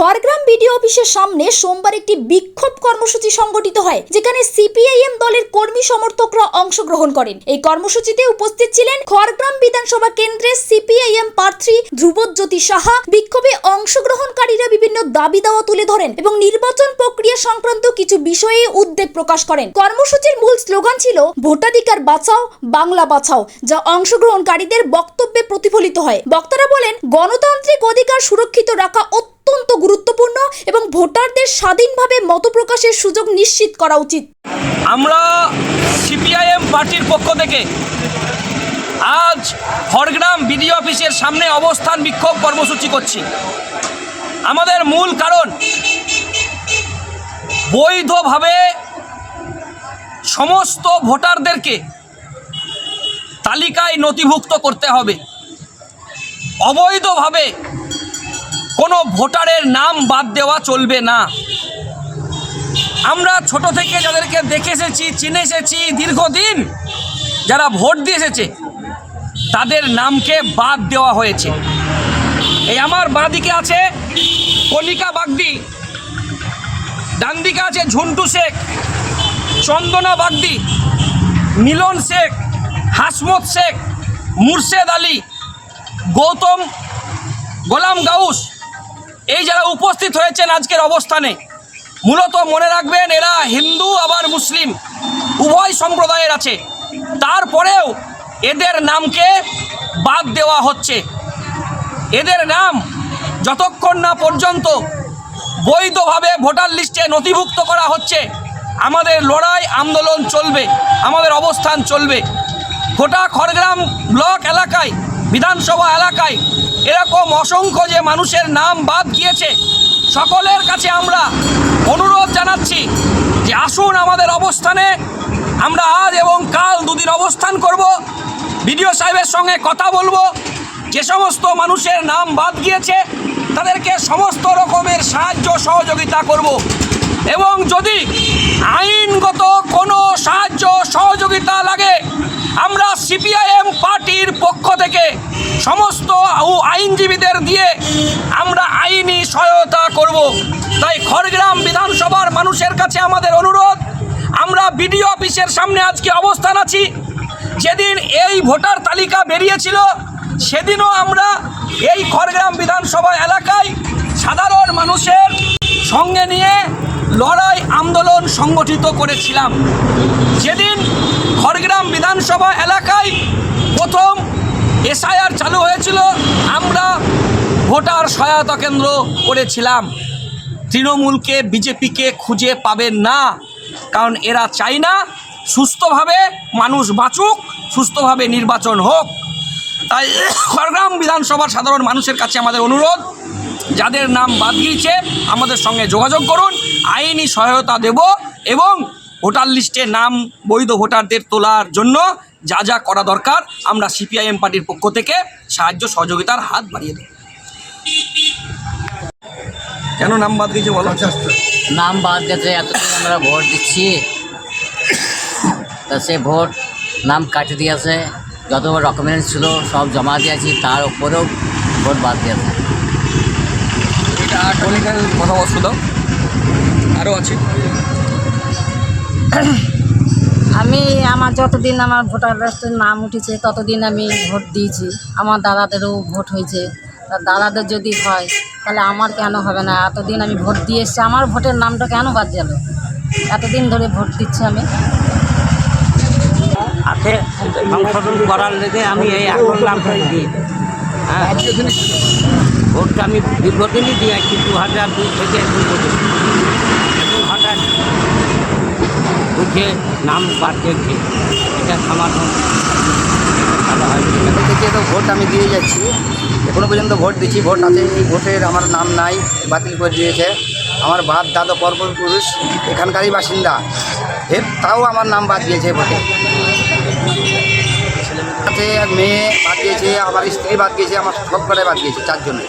Khargram BDO অফিসের সামনে সোমবার একটি বিক্ষোভ কর্মসূচি সংগঠিত হয়, যেখানে সিপিআইএম দলের কর্মী সমর্থকরা অংশগ্রহণ করেন। এই কর্মসূচিতে উপস্থিত ছিলেন খড়গ্রাম বিধানসভা কেন্দ্রের সিপিআইএম প্রার্থী ধ্রুবজ্যোতি সাহা। বিক্ষোভে অংশগ্রহণকারীরা বিভিন্ন দাবি দাওয়া তুলে ধরেন এবং নির্বাচন প্রক্রিয়া সংক্রান্ত কিছু বিষয়ে উদ্বেগ প্রকাশ করেন। কর্মসূচির মূল স্লোগান ছিল ভোটাধিকার বাঁচাও, বাংলা বাঁচাও, যা অংশগ্রহণকারীদের বক্তব্যে প্রতিফলিত হয়। বক্তারা বলেন, গণতান্ত্রিক অধিকার সুরক্ষিত রাখা অত্যন্ত গুরুত্বপূর্ণ এবং ভোটারদের স্বাধীনভাবে মত প্রকাশের সুযোগ নিশ্চিত করা উচিত। আমরা সিপিআইএম পার্টির পক্ষ থেকে আজ খড়গ্রাম বিডিও অফিসের সামনে অবস্থান বিক্ষোভ কর্মসূচি করছি। আমাদের মূল কারণ, বৈধভাবে সমস্ত ভোটারদেরকে তালিকায় নথিভুক্ত করতে হবে। অবৈধভাবে কোনো ভোটারের নাম বাদ দেওয়া চলবে না। আমরা ছোট থেকে যাদেরকে দেখে এসেছি, চিনে এসেছি, দীর্ঘদিন যারা ভোট দিয়ে এসেছে, তাদের নামকে বাদ দেওয়া হয়েছে। এই আমার বাঁদিকে আছে কণিকা বাগদি, ডান দিকে আছে ঝুন্টু শেখ, চন্দনা বাগদি, মিলন শেখ, হাসমত শেখ, মুর্শেদ আলী, গৌতম গোলাম গাউস। এই যারা উপস্থিত হয়েছেন আজকের অবস্থানে, মূলত মনে রাখবেন এরা হিন্দু আবার মুসলিম উভয় সম্প্রদায়ের আছে। তারপরেও এদের নামকে বাদ দেওয়া হচ্ছে। এদের নাম যতক্ষণ না পর্যন্ত বৈধভাবে ভোটার লিস্টে নথিভুক্ত করা হচ্ছে, আমাদের লড়াই আন্দোলন চলবে, আমাদের অবস্থান চলবে। গোটা খড়গ্রাম ব্লক এলাকায়, বিধানসভা এলাকায় এরকম অসংখ্য যে মানুষের নাম বাদ গিয়েছে, সকলের কাছে আমরা অনুরোধ জানাচ্ছি যে আসুন আমাদের অবস্থানে। আমরা আজ এবং কাল দুদিন অবস্থান করব, বিডিও সাহেবের সঙ্গে কথা বলবো। যে সমস্ত মানুষের নাম বাদ গিয়েছে তাদেরকে সমস্ত রকমের সাহায্য সহযোগিতা করব এবং যদি আইনগত কোনো সাহায্য সহযোগিতা লাগে, আমরা সিপিআইএম পার্টির পক্ষ থেকে সমস্ত আইনজীবীদের দিয়ে আমরা আইনি সহায়তা করব। তাই খড়গ্রাম বিধানসভার মানুষের কাছে আমাদের অনুরোধ, আমরা বিডিও অফিসের সামনে আজকে অবস্থান আছি। যেদিন এই ভোটার তালিকা বেরিয়েছিল, সেদিনও আমরা এই খড়গ্রাম বিধানসভা এলাকায় সাধারণ মানুষের সঙ্গে নিয়ে লড়াই আন্দোলন সংগঠিত করেছিলাম। যেদিন খড়গ্রাম বিধানসভা এলাকায় প্রথম এসআইআর চালু হয়েছিল, আমরা ভোটার সহায়তা কেন্দ্র করেছিলাম। তৃণমূলকে, বিজেপিকে খুঁজে পাবেন না, কারণ এরা চায় না সুস্থভাবে মানুষ বাঁচুক, সুস্থভাবে নির্বাচন হোক। তাই খড়গ্রাম বিধানসভার সাধারণ মানুষের কাছে আমাদের অনুরোধ, যাদের নাম বাদ গিয়েছে আমাদের সঙ্গে যোগাযোগ করুন, আইনি সহায়তা দেব এবং ভোটার লিস্টে নাম বৈধ ভোটারদের তোলার জন্য যা যা করা দরকার আমরা সিপিআইএম পার্টির পক্ষ থেকে সাহায্য সহযোগিতার হাত বাড়িয়ে দেব। কেন নাম বাদ গিয়েছে বলো? নাম বাদ গেছে, এতদিন আমরা ভোট দিচ্ছি, তা সে ভোট নাম কাটে দিয়েছে। যত ডকুমেন্টস ছিল সব জমা দিয়েছি, তার উপরেও ভোট বাদ দিয়েছে। এটা কণিকার কথা বস্তু দাও, আরও আছে। আমি আমার যতদিন আমার ভোটার লিস্টের নাম উঠেছে ততদিন আমি ভোট দিয়েছি। আমার দাদাদেরও ভোট হয়েছে, তা দাদাদের যদি হয় তাহলে আমার কেন হবে না? এতদিন আমি ভোট দিয়ে এসেছি, আমার ভোটের নামটা কেন বাদ গেল? এতদিন ধরে ভোট দিচ্ছি আমি। আছে সংশোধন করার লেগে আমি এই এখন নামটা দিই। হ্যাঁ, ভোটটা আমি দীর্ঘদিনই দিয়েছি, 2002 থেকে হঠাৎ উঠে নাম বাদ দিয়েছি। এটা সমাধান ভালো হয়। এখন থেকে তো ভোট আমি দিয়ে যাচ্ছি, এখনও পর্যন্ত ভোট দিচ্ছি, ভোট আছে। এই ভোটের আমার নাম নাই, বাতিল করে দিয়েছে। আমার বাপ দাদা পূর্বপুরুষ এখানকারই বাসিন্দা, তাও আমার নাম বাদ দিয়েছে ভোটে। আছে এক মেয়ে বাদ দিয়েছে, আবার স্ত্রী বাদ দিয়েছে, আমার সব কটাই বাদ দিয়েছে, 4 জনে।